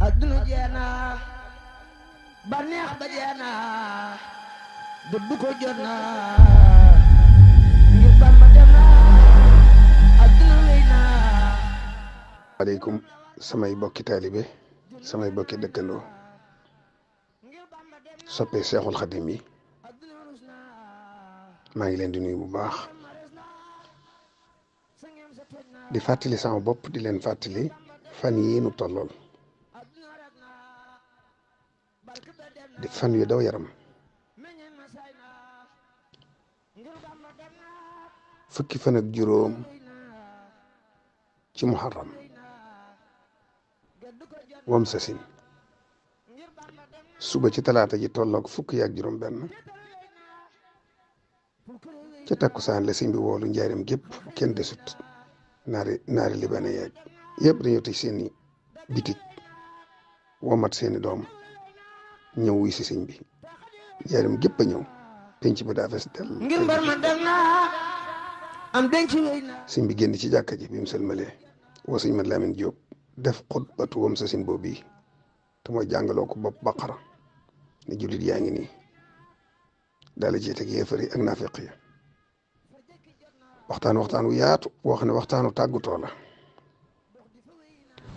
adduna jeena baneex ba jeena dëddu ko jot na ngir Bamba dem na adduna wéy na. aleykum samay bokki taalibe samay bokki dëkkandoo soppee Seexul Xadim yi maa ngi leen di nuyu bu baax di fàttali sama bopp di leen fàttali fan yii nu tollool di fan yu daw yaram fukki fan ak juróom ci muharram wam sasin suba ci talaata ji tolloog fukki ak juróom benn ca takkusaan la sëñ bi woolu njaarim gépp kenn desut naari libane yeeg yëpp dañoo tëj seeni bitig womat seeni doom ñëw wuy si sëñ bi njaarim gépp a ñëw penc bi daa fees del ngir mbar ma dem na am denc wéy na. sëñ bi génn ci jàkka ji bi mu sëlmalee woo sëñ Mat Lamin Jóob def xutbatu wam sasin boobu bii te mooy jàngaloo ko bopp baqara ne jullit yaa ngi nii daal di teg yéefar yi ak naafeq yi waxtaan wu yaatu woo xam ne waxtaanu tàggutoo la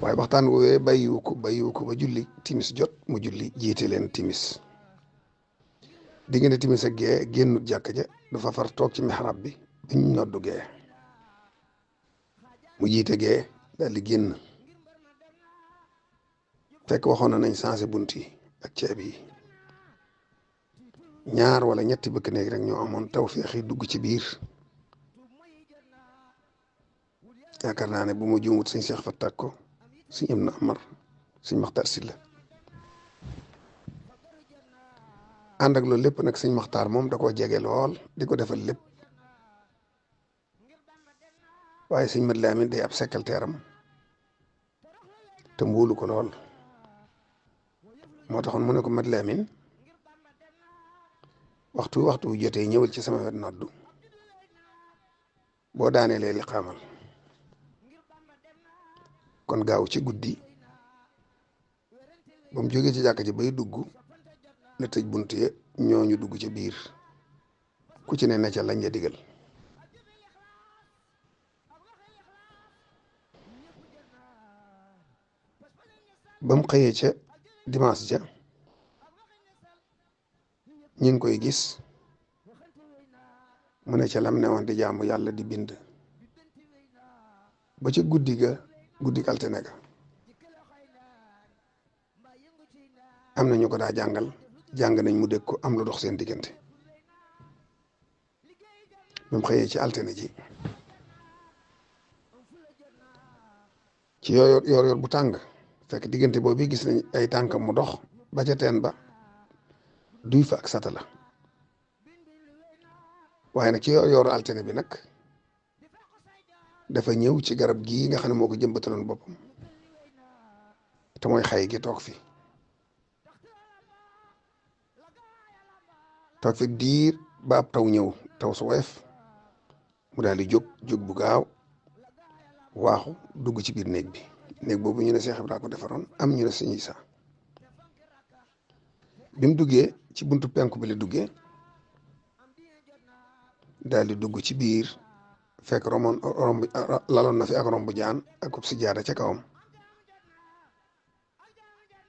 waaye waxtaan woowee bàyyiwu ko ba julli timis jot mu julli jiite leen timis diggante timis ak gee génnut jàkka ja dafa far toog ci mihrab bi biñ noddu gee mu jiite gee daal di génn fekk waxoon nañ changé bunt yi ak ceeb yi ñaar wala ñetti bëkk néeg rek ñoo amoon tawfeex yi dugg ci biir yaakaar naa ne bu ma juumut sëñ Cheikh Fatak ko sëñ Ibnu Amar sëñ Maxtaar Silla ànd ak loolu lépp nag sëñ Maxtaar moom da koo jege lool di ko defal lépp waaye sëñ Mat Lamin day ab secrétaire am te mboolu ko lool moo taxoon mu ne ko Mat Lamin waxtu wu jotee ñëwal ci sama wet noddu boo daanee lee li xaamal kon gaaw ci guddi ba mu jógee ci jàkka ji bay dugg la tëj bunt ye ñooñu dugg ca biir ku ci ne ca lañ la digal ba mu xëyee ca dimanche ja ñu ngi koy gis mu ne ca lam ne woon di jaamu yàlla di bind ba ca guddi altine ga am na ñu ko daa jàng nañ mu dégg ko am lu dox seen diggante ba mu xëyee ci altine ji ci yor bu tàng fekk diggante boobu gis nañ ay tànkam mu dox ba ca teen ba duy fa ak satala waaye nag ci yor altine bi nag dafa ñëw ci garab gii nga xam ne moo ko jëmbataloon boppam te mooy xay gi toog fi diir ba ab taw ñëw taw su woyof mu daal di jóg bu gaaw waaxu dugg ci biir néeg boobu ñu ne Seex Ibra ko defaroon am ñu ne Sëñ Isaa bi mu duggee ci buntu penku bi la duggee daal di dugg ci biir fekk romb laloon na fi ak romb jaan ak si jaada ca kawam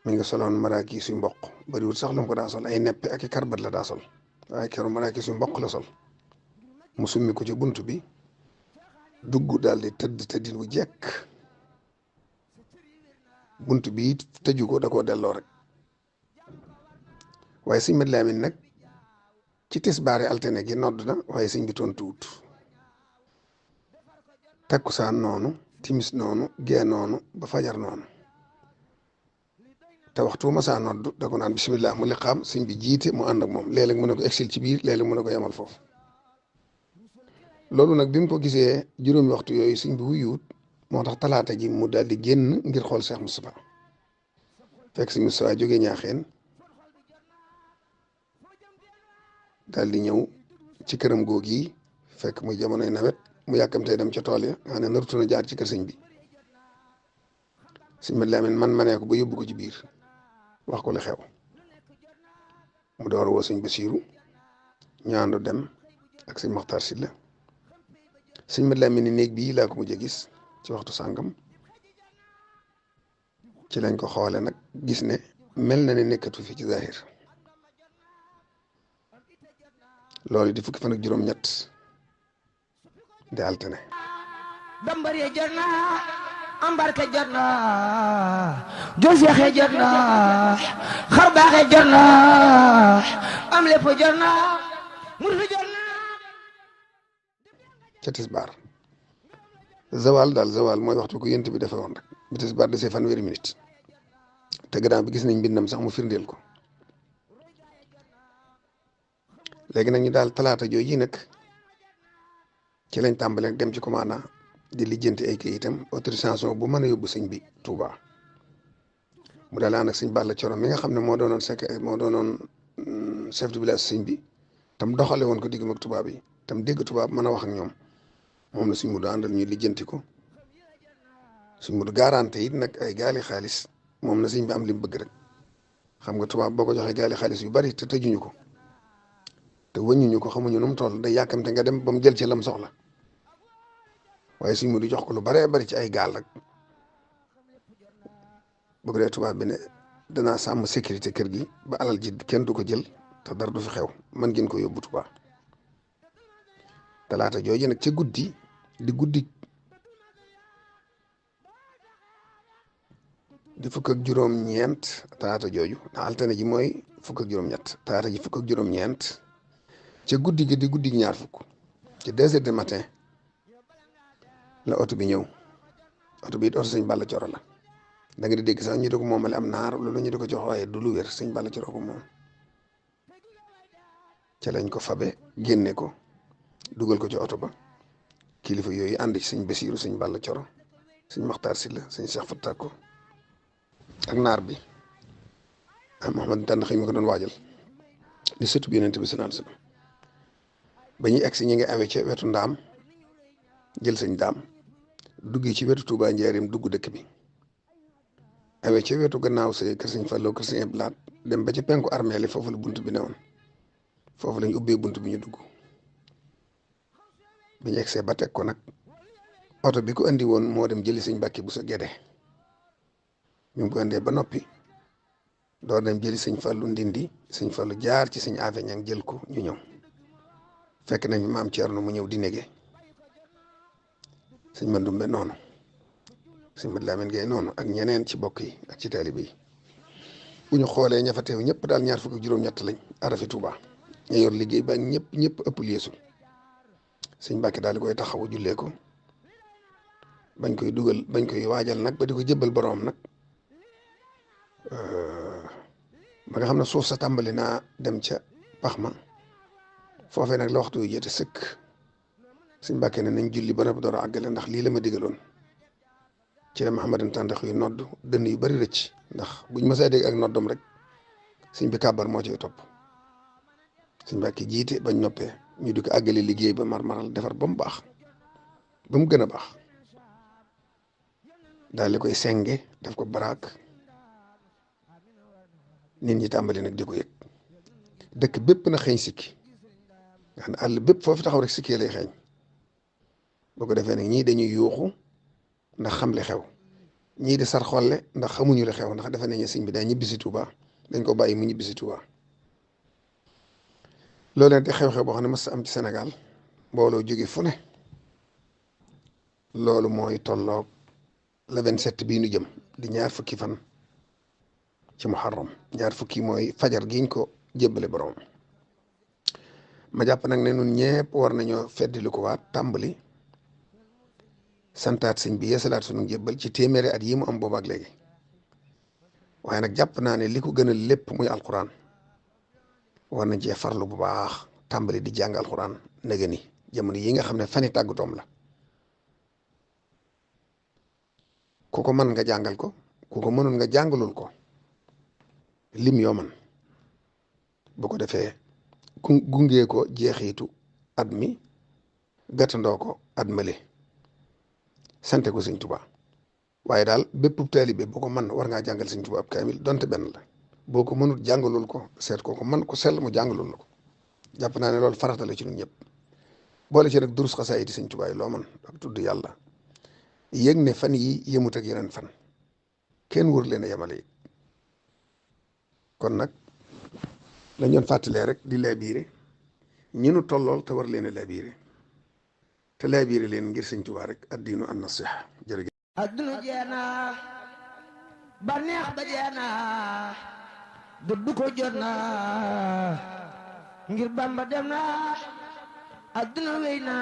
mi ngi soloon maraakis yu mboq bariwul sax lu mu ko daa sol ay neppe ak i karbat la daa sol waaye keroog maraakis yu mboq la sol mu summi ko ci bunt bi dugg daal di tëddin bu jekk bunt bi tëju ko da koo delloo rek waaye sëñ Mat Lamin nag ci tisbaari altine gi nodd na waaye sëñ bi tontuwut takkusaan noonu timis noonu gee noonu ba fajar noonu te waxtu ma saa nodd da ko naan bisimilah mu liqaam sëñ bi jiite mu ànd ak moom léeg-léeg mu ne ko exil ci biir léeg-léeg mu ne ko yemal foofu loolu nag bi mu ko gisee juróomi waxtu yooyu sëñ bi wuyuwut moo tax talaata ji mu daal di génn ngir xool Cheikh Moustapha fekk sëñ Moustapha jógee ñaaxeen daal di ñëw ci këram googi fekk muy jamonoy nawet mu yàkkamtee dem ca tool ya nga ne narutoon a jaar ci kër sëñ bi sëñ Mat Lamin man ma ne ko ba yóbbu ko ci biir wax ko li xew mu door woo sëñ Basiiru ñu ànd dem ak sëñ Maxtaar Silla sëñ Mat Lamin ni néeg bii laa ko mujj a gis ci waxtu sàngam ci lañ ko xoole nag gis ne mel na ne nekkatu fi ci zahir loolu di fukki fan ak juróom-ñett di altine dambar ya jot na ambarke jot na jol seexe jot na xar baaxe jot na am lépp jot na murtu jot na ca tisbaar zawal daal zawal mooy waxtu ko yent bi defe woon rek bi tisbaar desee fanweeri minute te gannaaw bi gis nañ mbindam sax mu firndeel ko léegi nag ñu daal talaata jooju nag ci lañ tàmbalee dem ci commandant di lijjanti ay kayitam autorisation bu mën a yóbbu sëñ bi Touba mu daal ànd ak sëñ Balla Coro mi nga xam ne moo doonoon chef de village sëñ bi tam doxale woon ko diggam ak tubaab yi tam dégg tubaab mën a wax ak ñoom moom la sëñ Mudu àndal ñuy lijjanti ko sëñ Mudu garanté it nag ay gaali xaalis moom na sëñ bi am li mu bëgg rek xam nga tubaab boo ko joxee gaali xaalis yu bari te tëjuñu ko te wëññuñu ko xamuñu nu mu toll day yàkkamte nga dem ba mu jël ci lam soxla waaye sëñ Mudu jox ko lu baree bari ci ay gaal rek bëgg dee tubaab bi ne danaa sàmm sécurité kër gi ba alal ji kenn du ko jël te dara du fi xew man ngeen ko yóbbu Tuubaa talaata jooju nag ca guddi di fukk ak juróom-ñeent talaata jooju ndax altine ji mooy fukk ak juróom-ñett talaata ji fukk ak juróom-ñeent ca guddi gi di guddi ñaar fukk ci 2 heures du matin la oto bi ñëw oto bi it oto sëñ Balla Coro la da nga di dégg sax ñu di ko moomale am naar loolu ñu di ko jox waaye du lu wér sëñ Balla Coro ko moom ca lañ ko fabe génne ko dugal ko ci oto ba kilifa yooyu ànd ci sëñ Basiiru sëñ Balla Coro sëñ Maxtaar Silla sëñ Cheikh Fatak ko ak naar bi Mouhamad tànn xëy mi ko doon waajal di sëtu bi Yonent bi sallallahu alayhi wasallam ba ñuy egsi ñi ngi awee ci wetu ndaam jël sëñ daam duggi ci wetu Touba Njaaréem dugg dëkk bi awee ci wetu gannaaw sa kër sëñ Fallou kër sëñ Blaat dem ba ci penku armée li foofu la bunt bi newoon foofu lañ ubbee bunt bi ñu dugg bi ñu egsee ba teg ko nag oto bi ko andi woon moo dem jëli sëñ Mbàkke bu sa Gédé ñu ko andee ba noppi door dem jëli sëñ Fallu Ndindi sëñ Fallu jaar ci sëñ Afe Ñang jël ko ñu ñëw fekk nañ maam Ceerno mu ñëw di nege sëñ Mandumbe noonu sëñ Mat Lamin Gay noonu ak ñeneen ci bokk yi ak ci taalibe yi bu ñu xoolee ña fa teew ñëpp daal ñaar fukk ak juróom-ñett lañ arafi Tuuba ña yor liggéey ba ñëpp ëpp liesu sëñ Mbàkke daal di koy taxawu jullee ko bañ koy waajal nag ba di ko jëbbal boroom nag ba nga xam ne suuf sa tàmbali naa dem ca pax ma foofee nag la waxtu yu jëte sëkk sëñ Mbàkke ne nañ julli ba noppi door a àggale ndax lii la ma digaloon ci la Mahamadan tàndax yu nodd dënn yu bari rëcc ndax buñ mësaa dégg ak noddam rek sëñ bi kàbbar moo ciy topp sëñ Mbàkke jiite bañ noppee ñu di ko àggale liggéey ba marmaral defar ba mu baax ba mu gën a baax daal di koy senge def ko baraak nit ñi tàmbali nag di ko yëg dëkk bépp na xeeñ sikki nga xam ne àll bépp foofu taxaw rek sikki lay xeeñ boo ko defee nag ñii dañuy yuuxu ndax xam li xew ñii di sar xolle ndax xamuñu li xew ndax defe nañu sëñ bi daa ñibbisi Tuuba dañ ko bàyyi mu ñibbisi Tuuba loolu nag di xew-xew boo xam ne mës am ci Sénégal mbooloo jóge fu ne loolu mooy tolloog le 27 bii nu jëm di ñaar fukki fan ci muharram ñaar fukki mooy fajar giñ ko jébbale borom ma jàpp nag ne nun ñëpp war nañoo feddali ko waat tàmbali santaat sëñ bi yeesalaat sunu jébbal ci téeméeri at yi mu am boobaak léegi waaye nag jàpp naa ne li ko gën a lépp muy alquran war nañ cee farlu bu baax tàmbali di jàng alquran nege ni jamono yi nga xam ne fani tàggutoom la ku ko mën nga jàngal ko ku ko mënul nga jàngalul ko lim yoo man bu ko defee gungee ko jeexiitu at mi gàttandoo ko at male sante ko sëñ Tuubaa waaye daal bépp taalibe boo ko mën war ngaa jàngal Sëñ Tuubaa ab kaamil donte benn la boo ko mënut jàngalul ko seet ko ko man ko sell mu jàngalul la ko jàpp naa ne loolu farata la ci ñun ñëpp boole ci nag durus xasaayid Sëñ Tuubaa yi loo man ak tudd yàlla yëg ne fan yi yëmut ak yeneen fan kenn wër leen a yemale yi kon nag lañ doon fàttalee rek di laabiire ñi nu tollool te war leen a laabiire te laabiire leen ngir Sëñ Tuubaa rek addiinu an nasiha jërëjëf. adduna jeena ba neex ba jeena dëddu ko jot na ngir Bamba dem na adduna wéy na